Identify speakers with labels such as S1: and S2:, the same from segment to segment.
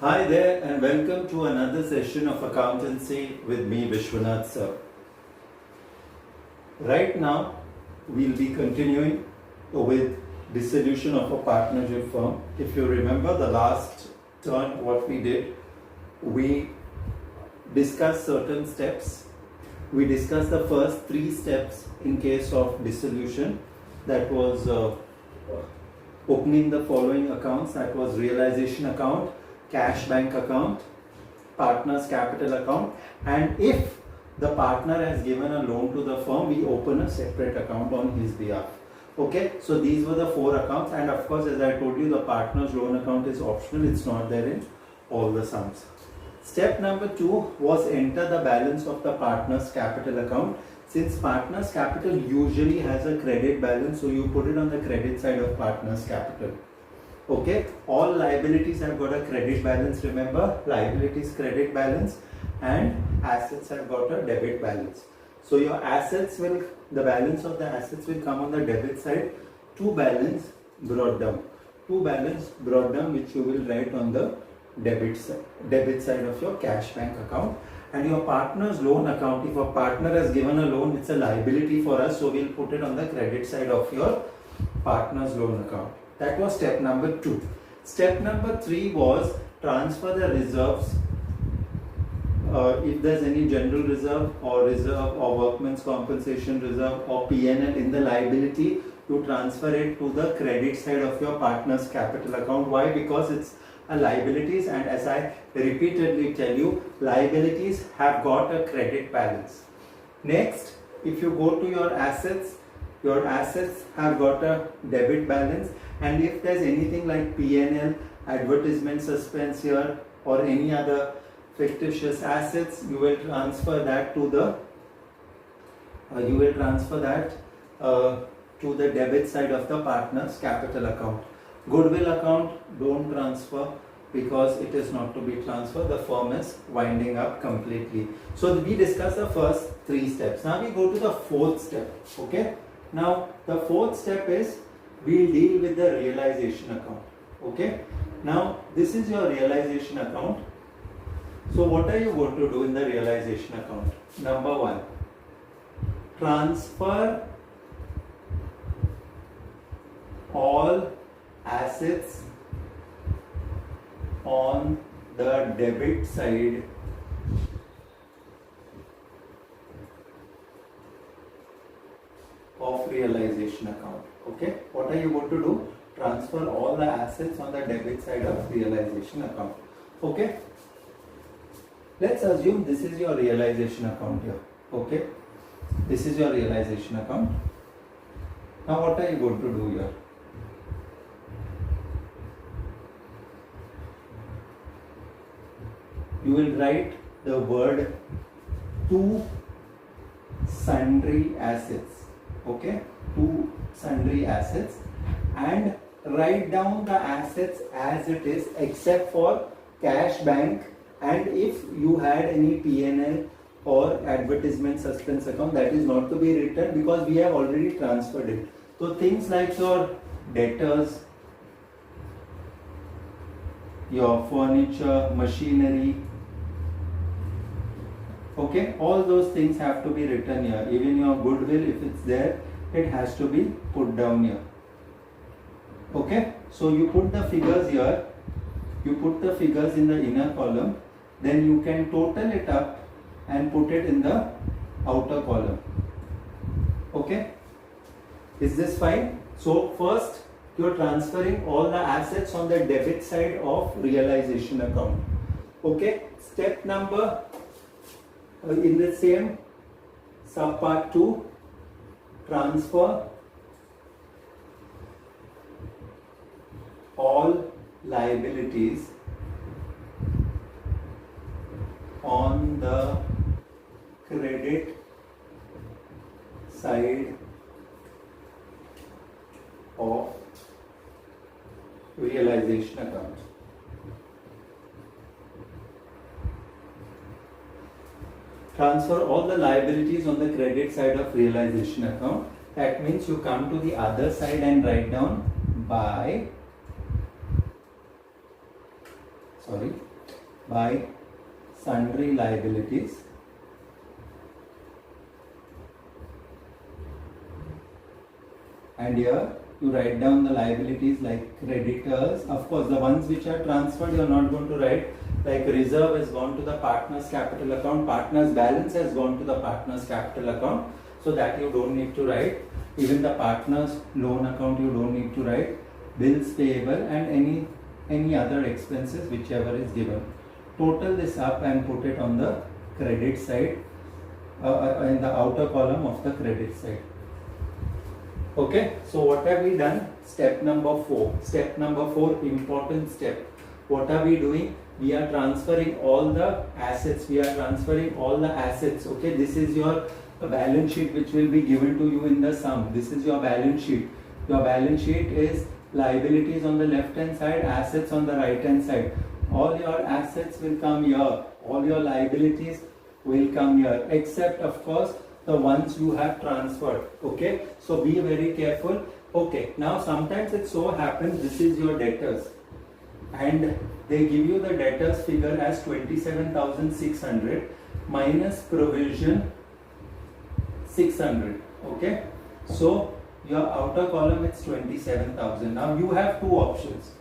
S1: Hi there and welcome to another session of accountancy with me Vishwanath sir. Right now we'll be continuing with dissolution of a partnership firm. If you remember the last turn what we did, we discussed certain steps. We discussed the first 3 steps in case of dissolution, that was opening the following accounts, that was realization account, cash bank account, partner's capital account, and if the partner has given a loan to the firm, we open a separate account on his behalf. Okay, so these were the 4 accounts, and of course as I told you, the partner's loan account is optional, it's not there in all the sums. Step number 2 was enter the balance of the partner's capital account. Since partner's capital usually has a credit balance, so you put it on the credit side of partner's capital. Okay, all liabilities have got a credit balance, remember, liabilities credit balance, and assets have got a debit balance. So your assets will, the balance of the assets will come on the debit side, to balance brought down which you will write on the debit side of your cash bank account. And your partner's loan account, if a partner has given a loan, it's a liability for us, so we'll put it on the credit side of your partner's loan account. That was step number 2. Step number 3 was transfer the reserves. If there's any general reserve or workman's compensation reserve or PNL in the liability, you transfer it to the credit side of your partner's capital account. Why? Because it's a liabilities, and as I repeatedly tell you, liabilities have got a credit balance. Next, if you go to your assets have got a debit balance, and if there's anything like PNL, advertisement suspense here, or any other fictitious assets, you will transfer that to the debit side of the partner's capital account. Goodwill account, don't transfer because it is not to be transferred. The firm is winding up completely. So we discussed the first 3 steps. Now we go to the 4th step. Okay. Now the 4th step is we'll deal with the realization account. Okay. Now this is your realization account. So what are you going to do in the realization account? Number 1, transfer all assets on the debit side of realization account. Okay, what are you going to do? Transfer all the assets on the debit side of realization account. Okay, let's assume this is your realization account here. Okay, this is your realization account. Now what are you going to do here? You will write the word to sundry assets. Okay, to sundry assets, and write down the assets as it is except for cash bank, and if you had any PNL or advertisement suspense account, that is not to be written because we have already transferred it. So things like your debtors, your furniture, machinery, okay, all those things have to be written here. Even your goodwill, if it's there, it has to be put down here. Okay, so you put the figures here, you put the figures in the inner column, then you can total it up and put it in the outer column. Okay, is this fine? So first you're transferring all the assets on the debit side of realization account. Okay, step number in the same subpart 2, transfer all liabilities on the credit side of realization account. Transfer all the liabilities on the credit side of realization account. That means you come to the other side and write down by by sundry liabilities and here you write down the liabilities like creditors. Of course, the ones which are transferred you are not going to write, like reserve has gone to the partner's capital account, partner's balance has gone to the partner's capital account, so that you don't need to write. Even the partner's loan account you don't need to write. Bills payable and any other expenses whichever is given. Total this up and put it on the credit side, in the outer column of the credit side. Okay, so what have we done? Step number 4. Step number 4, important step. What are we doing? We are transferring all the assets. We are transferring all the assets. Okay, this is your balance sheet which will be given to you in the sum. This is your balance sheet. Your balance sheet is liabilities on the left hand side, assets on the right hand side. All your assets will come here. All your liabilities will come here, except of course the ones you have transferred. Okay, so be very careful. Okay, now sometimes it so happens this is your debtors and they give you the debtors figure as 27,600 minus provision 600. Okay, so your outer column is 27,000. Now you have two options.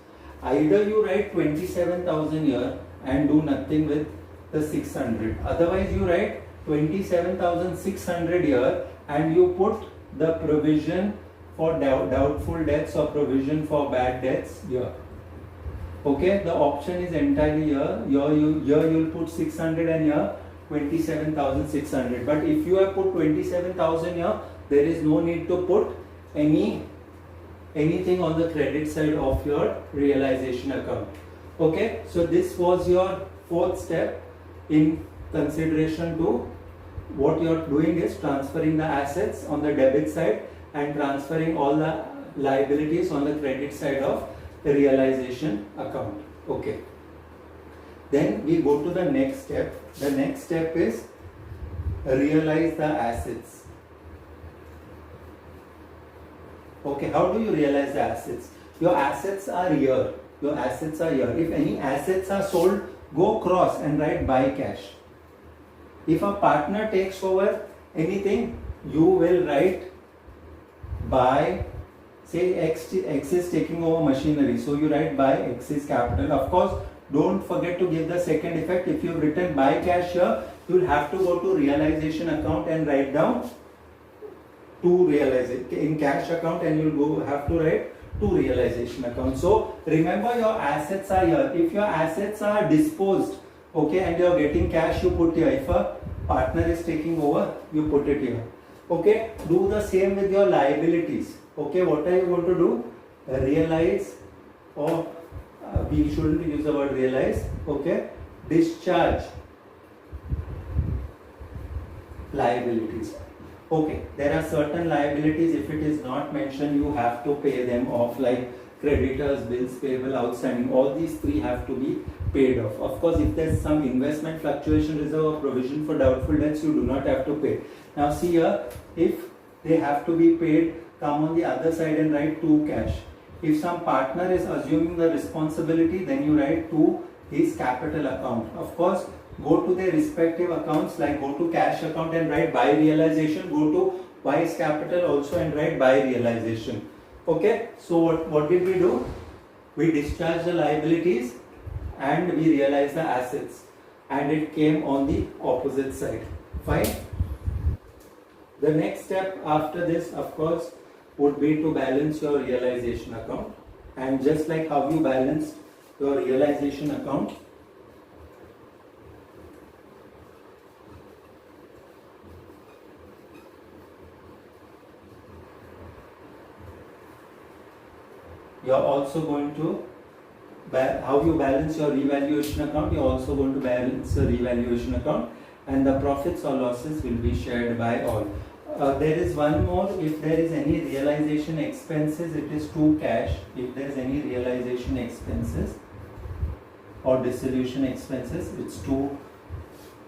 S1: Either you write 27,000 here and do nothing with the 600. Otherwise you write 27,600 here and you put the provision for doubtful debts or provision for bad debts here. Okay, the option is entirely here. Here you'll put 600 and here 27,600. But if you have put 27,000 here, there is no need to put anything on the credit side of your realization account. Okay, so this was your fourth step in consideration to what you are doing is transferring the assets on the debit side and transferring all the liabilities on the credit side of the realization account. Okay, then we go to the next step. The next step is realize the assets. Okay, how do you realize the assets? Your assets are here. Your assets are here. If any assets are sold, go cross and write buy cash. If a partner takes over anything, you will write buy, say X is taking over machinery, so you write buy X is capital. Of course, don't forget to give the second effect. If you've written buy cash here, you'll have to go to realization account and write down to realize it in cash account, and you'll have to write to realization account. So remember, your assets are here. If your assets are disposed, okay, and you're getting cash, you put here. If a partner is taking over, you put it here. Okay, do the same with your liabilities. Okay, what are you going to do? Realize, or we shouldn't use the word realize. Okay, discharge liabilities. Okay, there are certain liabilities, if it is not mentioned, you have to pay them off, like creditors, bills payable, outstanding. All these three have to be paid off. Of course, if there is some investment fluctuation reserve or provision for doubtful debts, you do not have to pay. Now see here, if they have to be paid, come on the other side and write to cash. If some partner is assuming the responsibility, then you write to his capital account. Of course, go to their respective accounts, like go to cash account and write by realization, go to wise capital also and write by realization. Okay, so what did we do? We discharged the liabilities and we realized the assets, and it came on the opposite side. Fine. The next step after this, of course, would be to balance your realization account. And just like how you balanced your realization account, you are also going to, how you balance your revaluation account, you are also going to balance the revaluation account, and the profits or losses will be shared by all. There is one more, if there is any realization expenses, it is to cash. If there is any realization expenses or dissolution expenses, it's to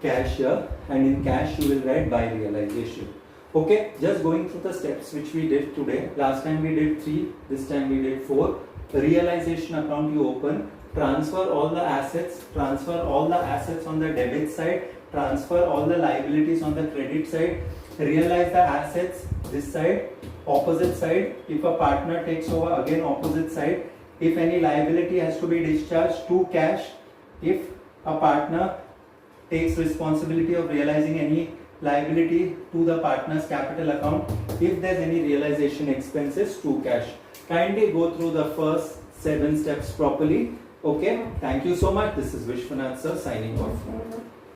S1: cash here, and in cash you will write by realization. Okay, just going through the steps which we did today. Last time we did 3, this time we did 4. The realization account you open, transfer all the assets, transfer all the assets on the debit side, transfer all the liabilities on the credit side, realize the assets this side, opposite side. If a partner takes over, again opposite side. If any liability has to be discharged, to cash. If a partner takes responsibility of realizing any liability, to the partner's capital account. If there's any realization expenses, to cash. Kindly go through the first 7 steps properly. Okay, thank you so much. This is Vishwanath sir signing off.